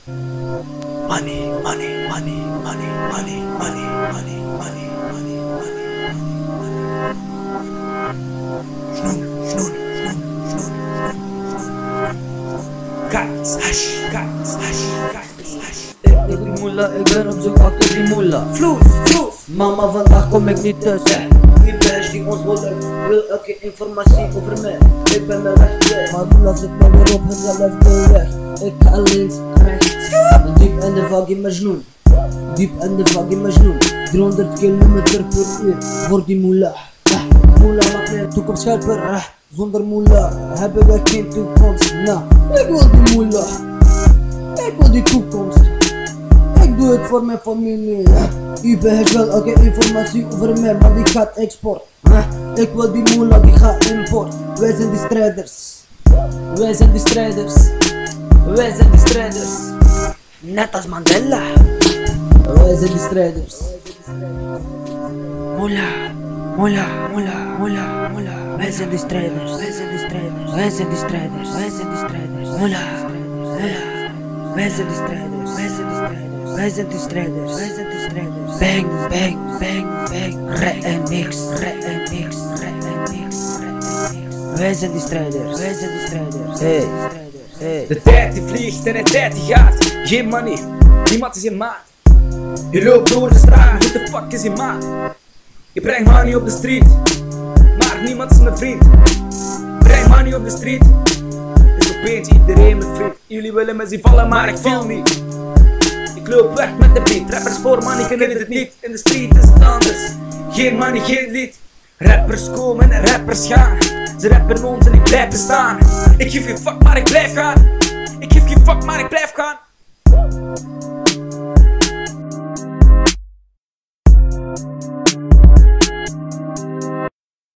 Money, money, money, money, money, money, money, money, money, money, money. Snoen, snoen, snoen, snoen, snoen. Kaas, hash, kaas, hash, kaas, hash. Ik die moela, ik ben op zoek achter die moela. Vloes, vloes. Mama, vandaag kom ik niet tussen. Die bitch die ons wil elke informatie over mij. Ik ben mijn weg kwijt. Maar moela zit me weer op dezelfde weg. Ik ga links, rechts. Diep in de vaggie Majnoen. Diep in de vaggie Majnoen. 300 kilometer per uur voor die moela. Moela maakt mijn toekomst scherper. Zonder moela hebben we geen toekomst. Nou, ik wil die moela. Ik wil die toekomst. Ik doe het voor mijn familie. UPH wil elke informatie over mij, maar die gaat export. Ik wil die moela, die gaat import. Wij zijn die strijders. Wij zijn die strijders. Wij zijn die strijders. Net als Mandela. Wij zijn die strijders. Moela, moela, moela, moela, moela. Wij zijn die strijders. Wij zijn die strijders. Wij zijn die strijders. Wij zijn die strijders. Moela, moela. Wij zijn die strijders. Wij zijn die strijders. Wij zijn die strijders. Wij zijn die strijders. Bang, bang, bang, bang. Remix, remix, remix, remix. Wij zijn die strijders. Wij zijn die strijders. Hey. Hey. De tijd die vliegt en de tijd die gaat. Geen money, niemand is je maat. Je loopt door de straat, what the fuck is je maat? Je brengt money op de street, maar niemand is mijn vriend. Breng money op de street, is opeens iedereen mijn vriend. Jullie willen me zien vallen, maar ik val niet. Ik loop weg met de beat, rappers voor money kunnen het niet. In de street is het anders, geen money, geen lied. Rappers komen en rappers gaan. Ze rappen ons en ik blijf bestaan. Ik geef geen fuck, maar ik blijf gaan. Ik geef geen fuck, maar ik blijf gaan.